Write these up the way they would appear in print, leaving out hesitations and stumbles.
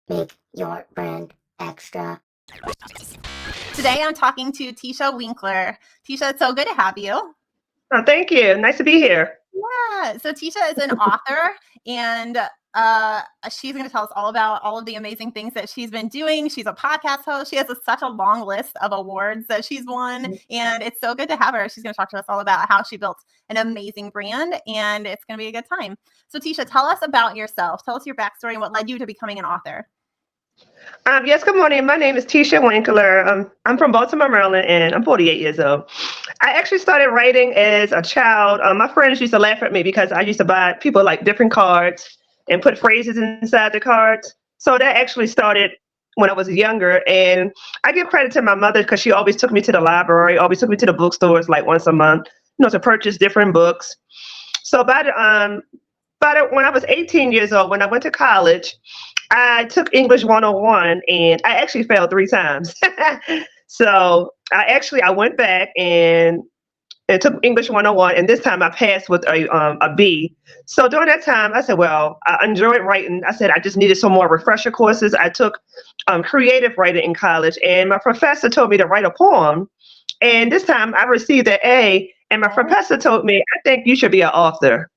Make your brand extra. Today I'm talking to Tisha Winkler. Tisha, it's so good to have you. Oh, thank you. Nice to be here. Yeah. So Tisha is an author, and she's going to tell us all about all of the amazing things that she's been doing. She's a podcast host. She has such a long list of awards that she's won, and it's so good to have her. She's going to talk to us all about how she built an amazing brand, and it's going to be a good time. So Tisha, tell us about yourself. Tell us your backstory and what led you to becoming an author. Yes, good morning. My name is Tisha Winkler. I'm from Baltimore, Maryland, and I'm 48 years old. I actually started writing as a child. My friends used to laugh at me because I used to buy people like different cards and put phrases inside the cards. So that actually started when I was younger. And I give credit to my mother because she always took me to the library, always took me to the bookstores like once a month, to purchase different books. So when I was 18 years old, when I went to college, I took English 101 and I actually failed 3 times. So I went back and took English 101, and this time I passed with a B. So during that time, I said, well, I enjoyed writing. I said I just needed some more refresher courses. I took creative writing in college, and my professor told me to write a poem. And this time I received an A, and my professor told me, I think you should be an author.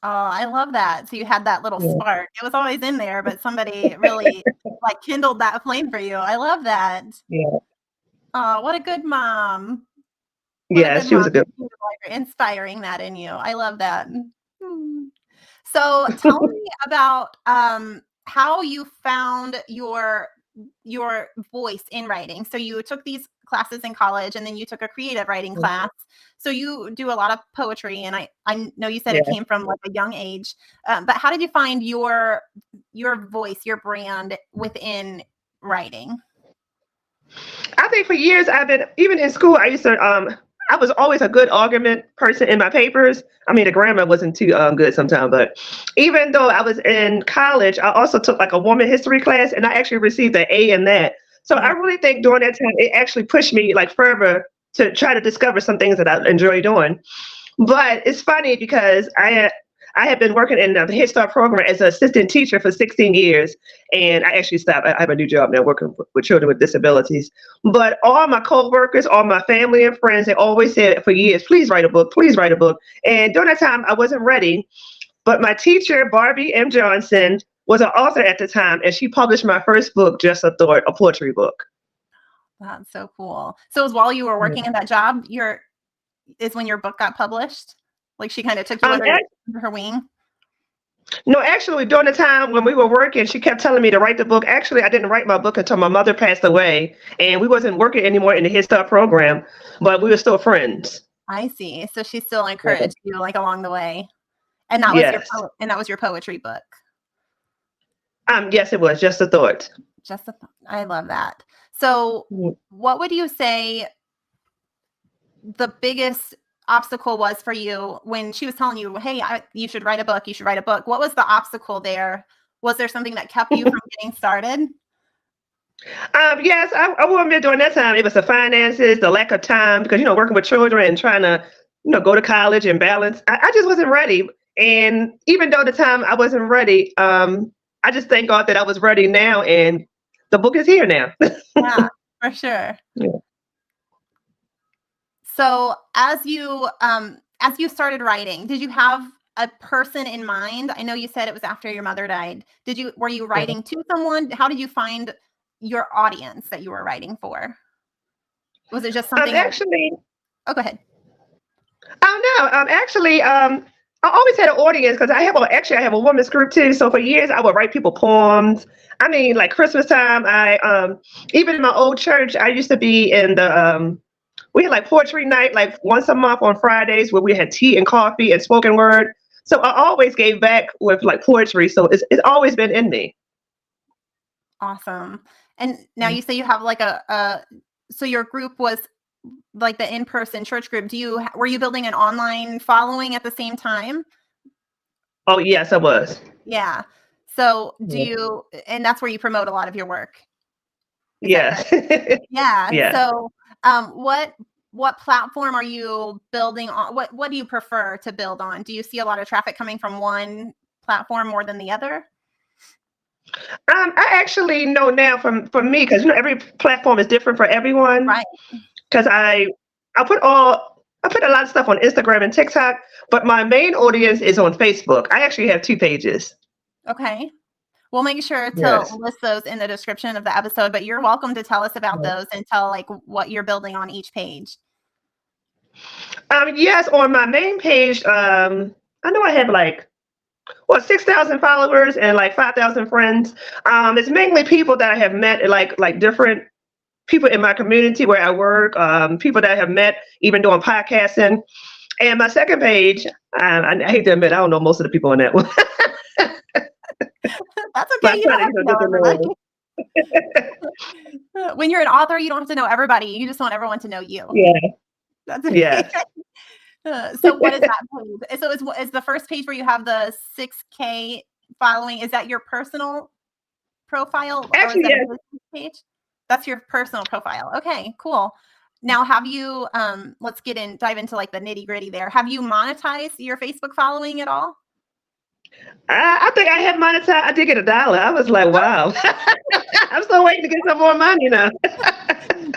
Oh, I love that. So you had that little spark. It was always in there, but somebody really kindled that flame for you. I love that. Yeah. Oh, what a good mom. Yeah, she was a good mom. Inspiring that in you. I love that. So tell me about how you found your voice in writing. So you took these classes in college, and then you took a creative writing class. So you do a lot of poetry, and I know you said it came from like a young age. But how did you find your voice, your brand within writing? I think for years even in school, I used to, I was always a good argument person in my papers. I mean, the grammar wasn't too good sometimes, but even though I was in college, I also took like a woman history class, and I actually received an A in that. So I really think during that time, it actually pushed me like further to try to discover some things that I enjoy doing. But it's funny because I have been working in the Head Start program as an assistant teacher for 16 years, and I actually stopped. I have a new job now working with children with disabilities. But all my coworkers, all my family and friends, they always said for years, please write a book, please write a book. And during that time, I wasn't ready. But my teacher, Barbie M. Johnson, was an author at the time, and she published my first book, Just a Thought, a poetry book. That's so cool. So it was while you were working in that job, is when your book got published? Like she kind of took you under her wing? No, actually, during the time when we were working, she kept telling me to write the book. Actually, I didn't write my book until my mother passed away, and we wasn't working anymore in the Head Start program, but we were still friends. I see. So she still encouraged you like along the way. And that was your poetry book. Yes, it was Just a Thought. Just a Thought. I love that. So what would you say the biggest obstacle was for you when she was telling you, hey, you should write a book, you should write a book? What was the obstacle there? Was there something that kept you from getting started? Yes, I will admit during that time, it was the finances, the lack of time, because, working with children and trying to, go to college and balance. I just wasn't ready. And even though the time I wasn't ready, I just thank God that I was ready now, and the book is here now. Yeah, for sure. Yeah. So as you started writing, did you have a person in mind? I know you said it was after your mother died. Were you writing to someone? How did you find your audience that you were writing for? Was it just something? Oh, go ahead. Oh no, I always had an audience because I have a women's group too. So for years I would write people poems. I mean, like Christmas time, even in my old church, I used to be in the we had like poetry night like once a month on Fridays where we had tea and coffee and spoken word. So I always gave back with like poetry. So it's always been in me. Awesome. And now you say you have like so your group was like the in-person church group. Were you building an online following at the same time? Oh, yes, I was. Yeah. So and that's where you promote a lot of your work. Yeah. Yeah. Yeah. So, what platform are you building on? What do you prefer to build on? Do you see a lot of traffic coming from one platform more than the other? I actually know now for me, because every platform is different for everyone. Right. Because I put a lot of stuff on Instagram and TikTok, but my main audience is on Facebook. I actually have 2 pages. Okay. We'll make sure to Yes. list those in the description of the episode, but you're welcome to tell us about Yeah. those and tell like what you're building on each page. Yes, on my main page, I know I have 6,000 followers and like 5,000 friends. It's mainly people that I have met, like different people in my community where I work, people that I have met even doing podcasting. And my second page, I hate to admit, I don't know most of the people on that one. That's But okay. I You try don't to, have to know get to know everybody. When you're an author, you don't have to know everybody. You just want everyone to know you. Yeah. That's Yes. So what is that page? So is the first page where you have the 6K following, is that your personal profile or is Actually, that a yes. business page? That's your personal profile. Okay, cool. Now have you let's dive into like the nitty-gritty there. Have you monetized your Facebook following at all? I think I have monetized. I did get $1. I was like, wow. I'm still waiting to get some more money now.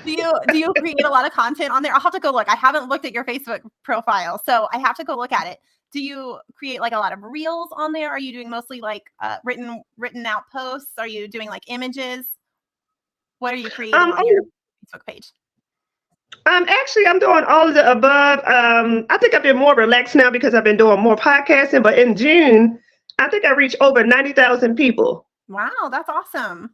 Do you create a lot of content on there? I'll have to go look. I haven't looked at your Facebook profile, so I have to go look at it. Do you create like a lot of reels on there? Are you doing mostly like written out posts? Are you doing like images? What are you creating on your Facebook page? Actually, I'm doing all of the above. I think I've been more relaxed now because I've been doing more podcasting. But in June, I think I reached over 90,000 people. Wow, that's awesome.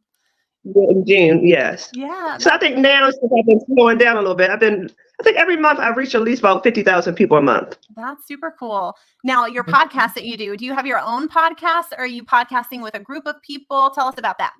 In June, yes. Yeah. So I think now, since I've been slowing down a little bit, I think every month I've reached at least about 50,000 people a month. That's super cool. Now, your podcast that you do you have your own podcast or are you podcasting with a group of people? Tell us about that.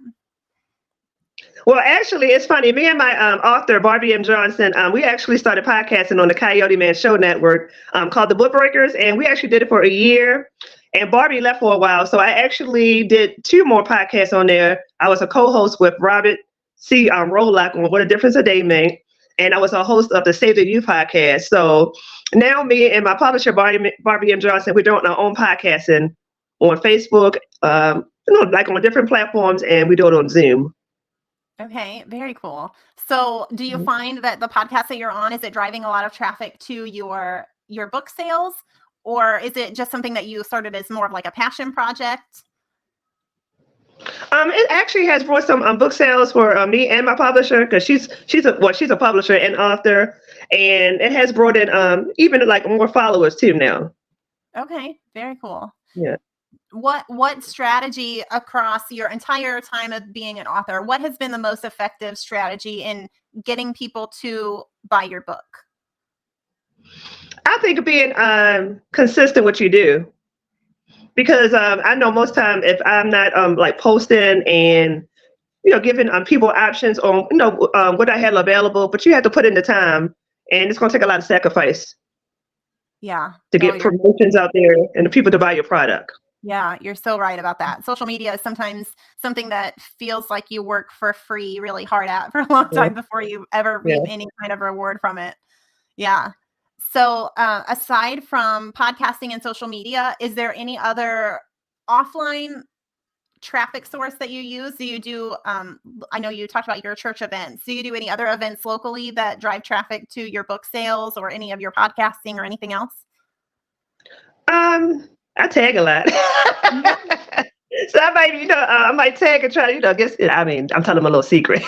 Well, actually, it's funny. Me and my author, Barbie M. Johnson, we actually started podcasting on the Coyoteman Show Network called the Bookbreakers, and we actually did it for a year. And Barbie left for a while, so I actually did 2 more podcasts on there. I was a co-host with Robert C. Rolock on What a Difference a Day Made, and I was a host of the Save the Youth podcast. So now me and my publisher, Barbie M. Johnson, we're doing our own podcasting on Facebook, like on different platforms, and we do it on Zoom. Okay, very cool. So do you find that the podcast that you're on, is it driving a lot of traffic to your book sales? Or is it just something that you started as more of like a passion project? It actually has brought some book sales for me and my publisher because she's a publisher and author, and it has brought in even like more followers too now. Okay, very cool. Yeah. What strategy across your entire time of being an author, what has been the most effective strategy in getting people to buy your book? I think being consistent what you do, because I know most time if I'm not like posting and giving people options on what I have available, but you have to put in the time, and it's going to take a lot of sacrifice. Yeah. To get promotions out there and the people to buy your product. Yeah, you're so right about that. Social media is sometimes something that feels like you work for free really hard at for a long time before you ever reap any kind of reward from it. Yeah. So aside from podcasting and social media, is there any other offline traffic source that you use? Do you do, I know you talked about your church events. Do you do any other events locally that drive traffic to your book sales or any of your podcasting or anything else? I tag a lot. So I might, I might tag and try to, guess. I mean, I'm telling them a little secret.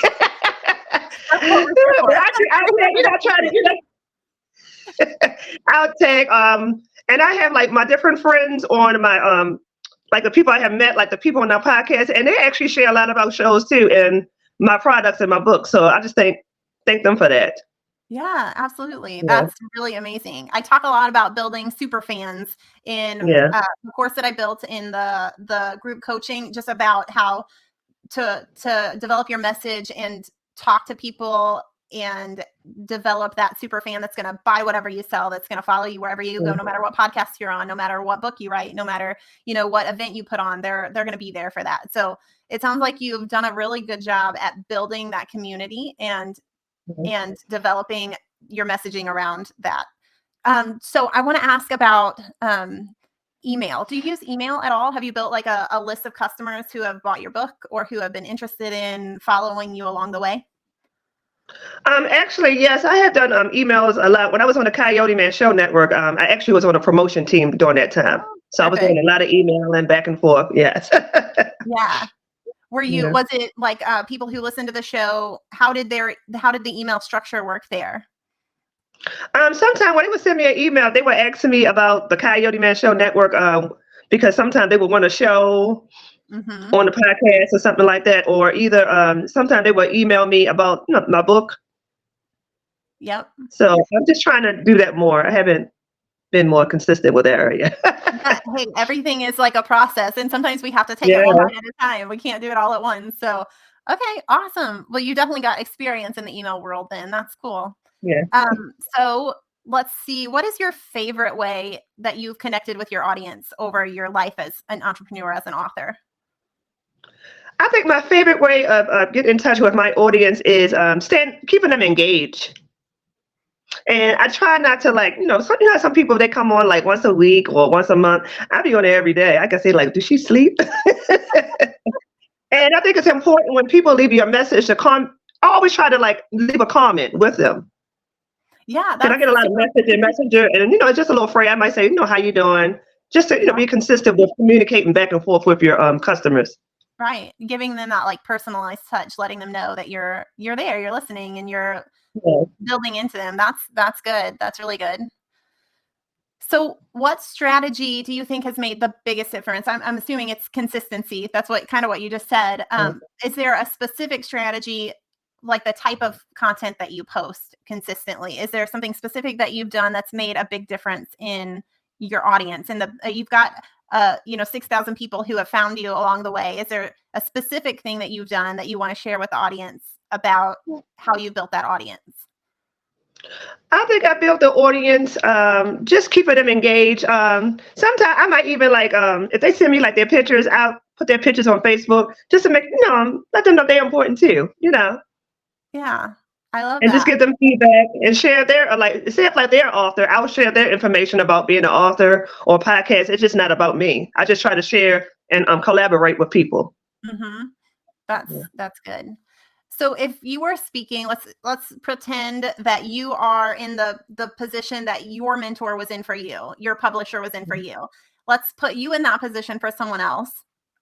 I'll tag, and I have like my different friends on my, like the people I have met, like the people on our podcast, and they actually share a lot about shows too, and my products and my books. So I just thank them for that. Yeah, absolutely. That's really amazing. I talk a lot about building super fans in the course that I built in the group coaching, just about how to develop your message and talk to people and develop that super fan that's going to buy whatever you sell, that's going to follow you wherever you go, no matter what podcast you're on, no matter what book you write, no matter, what event you put on, they're going to be there for that. So it sounds like you've done a really good job at building that community and developing your messaging around that. So I want to ask about, email. Do you use email at all? Have you built like a list of customers who have bought your book or who have been interested in following you along the way? Actually, yes, I have done emails a lot. When I was on the Coyoteman Show Network, I actually was on a promotion team during that time. Oh, So I was doing perfect. a lot of emailing back and forth. Yes. Yeah. Yeah. Was it like people who listened to the show? How did the email structure work there? Sometimes when they would send me an email, they were asking me about the Coyoteman Show Network because sometimes they would want a show Mm-hmm. on the podcast or something like that, or either sometimes they would email me about my book. Yep. So I'm just trying to do that more. I haven't been more consistent with that area. Hey, everything is like a process, and sometimes we have to take it Yeah, one bite at a time. We can't do it all at once. So, okay, awesome. Well, you definitely got experience in the email world then. That's cool. yeah. So let's see. What is your favorite way that you've connected with your audience over your life as an entrepreneur, as an author? I think my favorite way of getting in touch with my audience is keeping them engaged. And I try not to some people they come on like once a week or once a month. I be on there every day. I can say like, does she sleep? And I think it's important when people leave you a message to I always try to like leave a comment with them. Yeah, Because I get a lot of message in Messenger, and it's just a little phrase. I might say, how you doing? Just to be consistent with communicating back and forth with your customers. right. Giving them that like personalized touch, letting them know that you're there, you're listening, and you're Yeah. building into them. That's good. That's really good. So what strategy do you think has made the biggest difference? I'm assuming it's consistency. That's what you just said. Is there a specific strategy, like the type of content that you post consistently? Is there something specific that you've done that's made a big difference in your audience? And you've got 6,000 people who have found you along the way. Is there a specific thing that you've done that you want to share with the audience about how you built that audience? I think I built the audience, just keeping them engaged. Sometimes I might even if they send me like their pictures, I'll put their pictures on Facebook just to make, let them know they're important too, Yeah, I love and just that. give them feedback and share say if like they're an author, I'll share their information about being an author or podcast. It's just not about me. I just try to share and collaborate with people. Mm-hmm. Yeah. That's good. So if you were speaking, let's pretend that you are in the position that your mentor was in for you, your publisher was in for you. Let's put you in that position for someone else.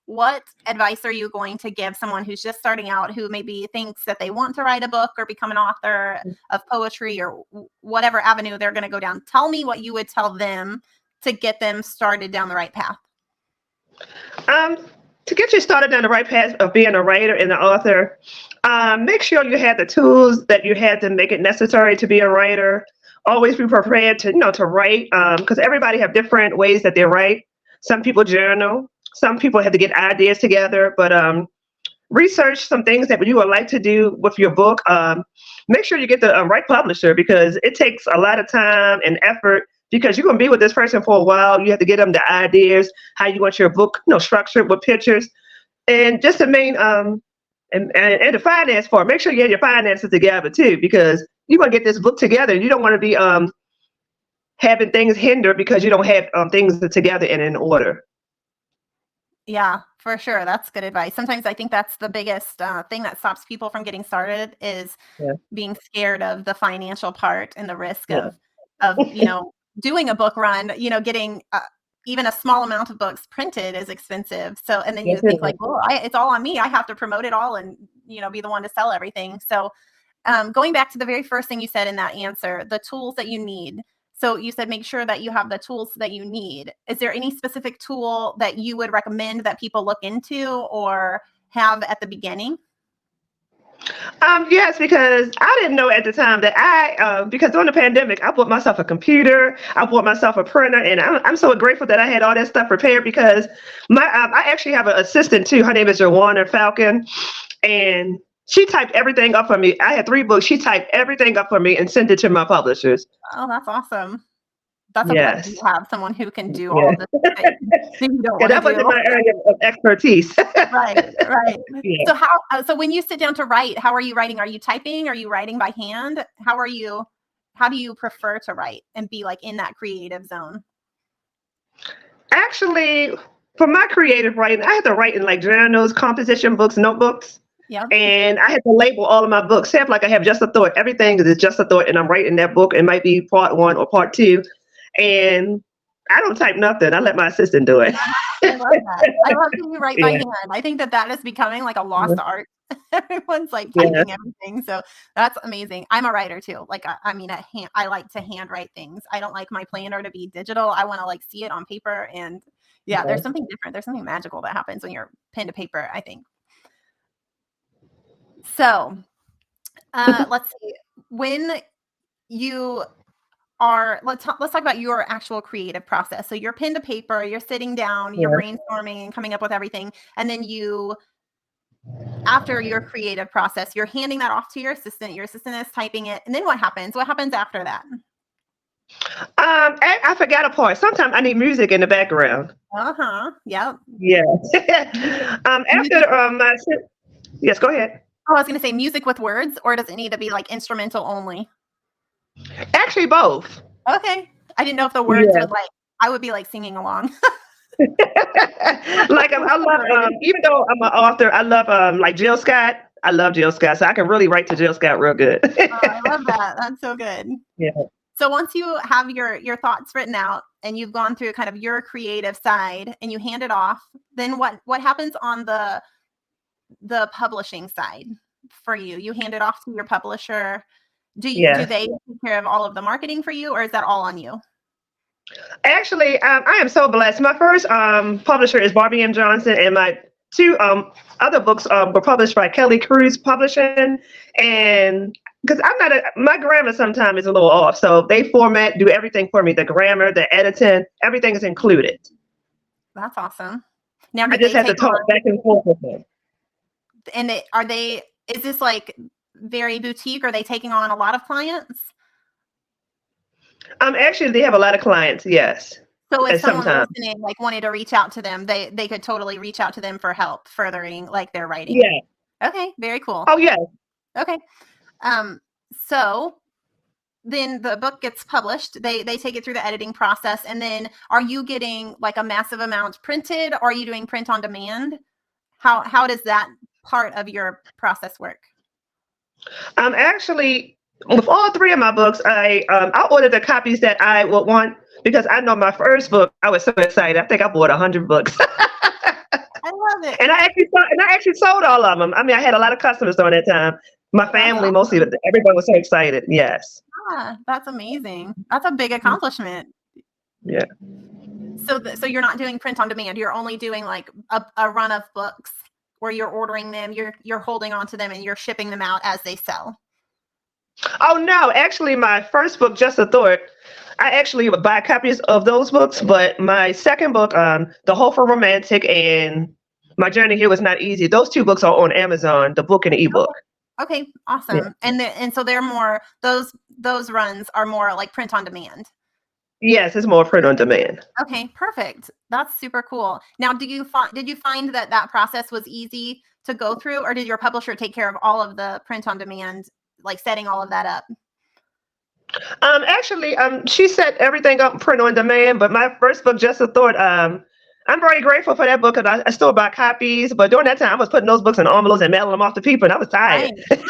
What advice are you going to give someone who's just starting out, who maybe thinks that they want to write a book or become an author of poetry or whatever avenue they're going to go down? Tell me what you would tell them to get them started down the right path. To get you started down the right path of being a writer and an author, make sure you have the tools that you have to make it necessary to be a writer. Always be prepared to write, because everybody have different ways that they write. Some people journal. Some people have to get ideas together. But research some things that you would like to do with your book. Make sure you get the right publisher, because it takes a lot of time and effort. Because you're going to be with this person for a while. You have to get them the ideas, how you want your book, structured with pictures, and just the main and the finance part. Make sure you have your finances together too, because you want to get this book together. You don't want to be having things hindered because you don't have things together and in order. Yeah, for sure. That's good advice. Sometimes I think that's the biggest thing that stops people from getting started is Yeah. being scared of the financial part and the risk Yeah. of doing a book run, getting even a small amount of books printed is expensive. So, and then you Yes, it think like, is. well, it's all on me. I have to promote it all and, be the one to sell everything. So going back to the very first thing you said in that answer, the tools that you need. So you said, make sure that you have the tools that you need. Is there any specific tool that you would recommend that people look into or have at the beginning? Yes, because I didn't know at the time that because during the pandemic, I bought myself a computer, I bought myself a printer, and I'm so grateful that I had all that stuff prepared, because I actually have an assistant too. Her name is Joanna Falcon, and she typed everything up for me. I had 3 books. She typed everything up for me and sent it to my publishers. Oh, that's awesome. That's a blessing Yes. to have someone who can do all Yeah. of this that you don't Yeah, want to that wasn't do. my area of expertise. Right. Yeah. So when you sit down to write, how are you writing? Are you typing? Are you writing by hand? How do you prefer to write and be like in that creative zone? Actually, for my creative writing, I had to write in like journals, composition books, notebooks. Yeah. And I had to label all of my books. Say if like I have just a thought, everything is just a thought, and I'm writing that book. It might be part 1 or part 2, and I don't type nothing. I let my assistant do it. I love that. I love that you write by Yeah. hand. I think that is becoming like a lost art. Everyone's like Yeah. typing everything, so that's amazing. I'm a writer too. Like I mean, I like to handwrite things. I don't like my planner to be digital. I want to like see it on paper, and yeah, there's something different. There's something magical that happens when you're pen to paper, I think. So, let's see. When you are, let's talk about your actual creative process. So you're pen to paper, you're sitting down, you're brainstorming and coming up with everything, and then after your creative process, you're handing that off to your assistant. Your assistant is typing it, and then what happens? What happens after that? I forgot a part. Sometimes I need music in the background. Yeah. Yeah. Yes, go ahead. Oh, I was going to say music with words, or does it need to be like instrumental only? Actually, both. Okay. I didn't know if the words are like, I would be like singing along. Like I love, even though I'm an author, I love like Jill Scott. I love Jill Scott, so I can really write to Jill Scott real good. Oh, I love that. That's so good. Yeah. So once you have your thoughts written out and you've gone through kind of your creative side and you hand it off, then what happens on the publishing side for you? You hand it off to your publisher. Do they take care of all of the marketing for you, or is that all on you? Actually, I am so blessed. My first publisher is Barbie M. Johnson, and my 2 other books were published by Kelly Cruz Publishing. And because my grammar sometimes is a little off, so they do everything for me. The grammar, the editing, everything is included. That's awesome. Now I just have to talk back and forth with them. And is this like very boutique? Are they taking on a lot of clients? Actually, they have a lot of clients. Yes. So if someone listening like wanted to reach out to them, they could totally reach out to them for help furthering like their writing. Yeah. Okay. Very cool. Oh yeah. Okay. So then the book gets published. They take it through the editing process, and then are you getting like a massive amount printed, or are you doing print on demand? How does that part of your process work? Actually, with all 3 of my books, I ordered the copies that I would want, because I know my first book, I was so excited. I think I bought 100 books. I love it. And I actually sold all of them. I mean, I had a lot of customers during that time. My family, mostly, everybody was so excited. Yes. That's amazing. That's a big accomplishment. Yeah. So you're not doing print on demand. You're only doing like a run of books where you're ordering them, you're holding on to them, and you're shipping them out as they sell. Oh no, actually my first book, Just a Thought, I actually would buy copies of those books, but my second book, The Hopeful Romantic and My Journey Here Was Not Easy, those 2 books are on Amazon, the book and the ebook. Okay, awesome. Yeah. And so they're more, those runs are more like print on demand. Yes, it's more print on demand. Okay, perfect. That's super cool. Now, did you find that process was easy to go through, or did your publisher take care of all of the print on demand, like setting all of that up? Actually, she set everything up print on demand, but my first book, Just a Thought, I'm very grateful for that book, because I still buy copies, but during that time I was putting those books in envelopes and mailing them off to people, and I was tired. Right.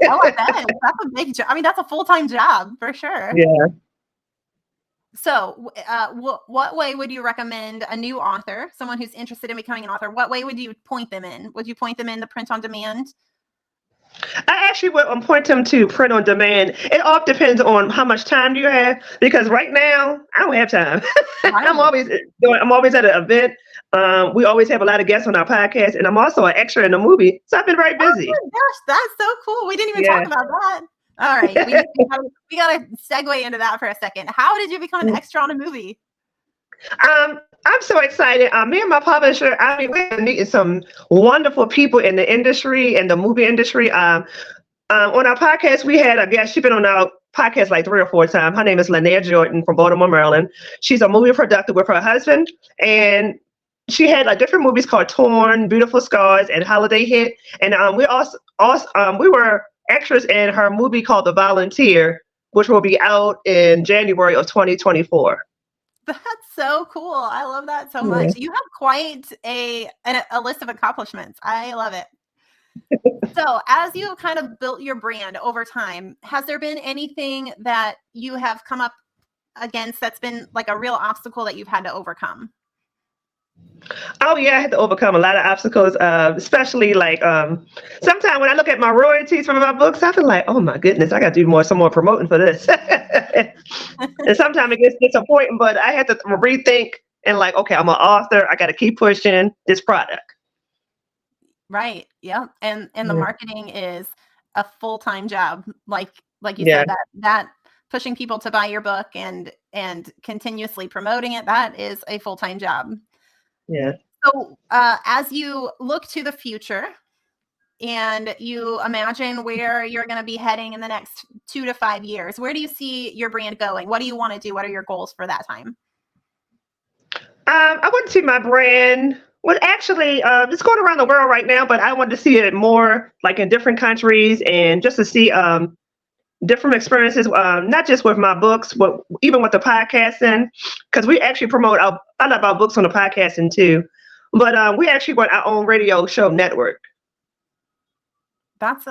Oh, I bet. That's a big job. I mean, that's a full-time job for sure. Yeah. So what way would you recommend a new author, someone who's interested in becoming an author, what way would you point them in? Would you point them in the print on demand? I actually would point them to print on demand. It all depends on how much time you have, because right now I don't have time. I'm always at an event. We always have a lot of guests on our podcast, and I'm also an extra in a movie, so I've been very busy. Oh my gosh, that's so cool. We didn't even talk about that. All right, we gotta segue into that for a second. How did you become an extra on a movie? I'm so excited. Me and my publisher, we're meeting some wonderful people in the industry, in the movie industry. On our podcast, we had a guest. She's been on our podcast like 3 or 4 times. Her name is Linnea Jordan from Baltimore, Maryland. She's a movie producer with her husband, and she had like different movies called Torn, Beautiful Scars, and Holiday Hit. And we were extras in her movie called The Volunteer, which will be out in January of 2024. That's so cool. I love that so Yeah. much. You have quite a list of accomplishments. I love it. So, as you kind of built your brand over time, has there been anything that you have come up against that's been like a real obstacle that you've had to overcome? Oh yeah, I had to overcome a lot of obstacles, especially like sometimes when I look at my royalties from my books, I feel like, oh my goodness, I got to do some more promoting for this. And sometimes it gets disappointing, but I had to rethink and like, okay, I'm an author. I got to keep pushing this product. Right. Yeah. And the Yeah. marketing is a full-time job. Like you Yeah. said, that pushing people to buy your book and continuously promoting it, that is a full-time job. Yeah. So, as you look to the future and you imagine where you're going to be heading in the next 2 to 5 years, where do you see your brand going? What do you want to do? What are your goals for that time? I want to see my brand. Well, actually, it's going around the world right now, but I want to see it more like in different countries and just to see different experiences, not just with my books, but even with the podcasting, because we actually promote a lot of our books on the podcasting too. But we actually want our own radio show network. That's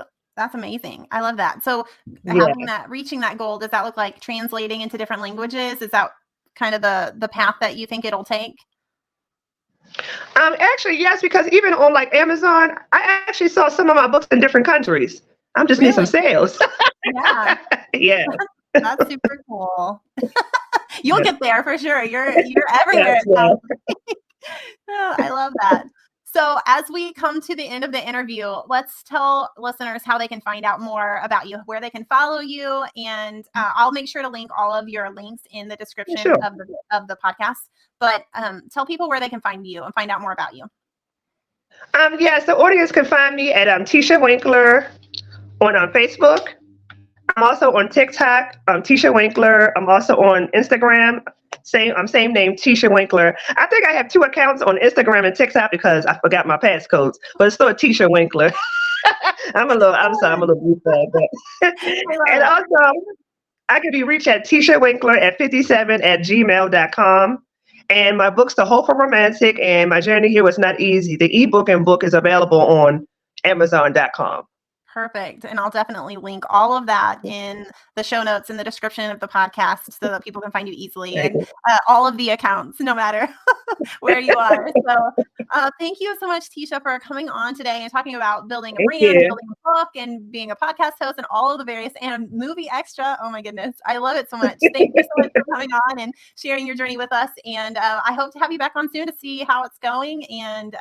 amazing. I love that. So Yeah. reaching that goal, does that look like translating into different languages? Is that kind of the path that you think it'll take? Actually, yes, because even on like Amazon, I actually saw some of my books in different countries. I'm just need some sales. Yeah. Yeah. That's super cool. You'll get there for sure. You're everywhere. Yes, yeah. Oh, I love that. So as we come to the end of the interview, let's tell listeners how they can find out more about you, where they can follow you, and I'll make sure to link all of your links in the description Sure. of the podcast. But tell people where they can find you and find out more about you. Yes, the audience can find me at Tisha Winkler on Facebook. I'm also on TikTok, Tisha Winkler. I'm also on Instagram, same name, Tisha Winkler. I think I have 2 accounts on Instagram and TikTok because I forgot my passcodes, but it's still Tisha Winkler. I'm a little goofball, but and also I can be reached at Tisha Winkler at 57@gmail.com. And my book's The Hopeful Romantic and My Journey Here Was Not Easy. The ebook and book is available on Amazon.com. Perfect. And I'll definitely link all of that in the show notes in the description of the podcast so that people can find you easily and all of the accounts, no matter where you are. So thank you so much, Tisha, for coming on today and talking about building a brand, building a book, and being a podcast host and all of the various and movie extra. Oh my goodness. I love it so much. Thank you so much for coming on and sharing your journey with us. And I hope to have you back on soon to see how it's going and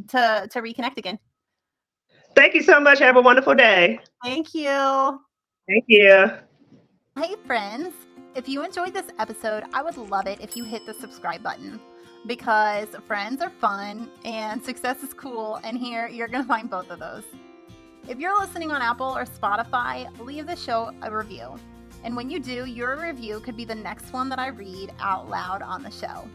to reconnect again. Thank you so much. Have a wonderful day. Thank you. Thank you. Hey, friends. If you enjoyed this episode, I would love it if you hit the subscribe button because friends are fun and success is cool. And here you're going to find both of those. If you're listening on Apple or Spotify, leave the show a review. And when you do, your review could be the next one that I read out loud on the show.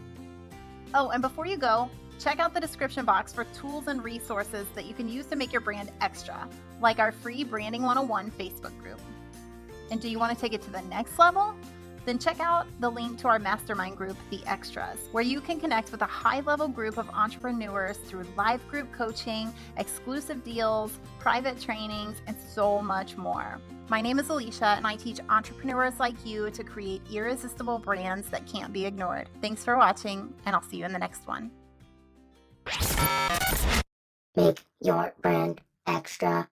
Oh, and before you go, check out the description box for tools and resources that you can use to make your brand extra, like our free Branding 101 Facebook group. And do you want to take it to the next level? Then check out the link to our mastermind group, The Extras, where you can connect with a high-level group of entrepreneurs through live group coaching, exclusive deals, private trainings, and so much more. My name is Alicia, and I teach entrepreneurs like you to create irresistible brands that can't be ignored. Thanks for watching, and I'll see you in the next one. Make your brand extra.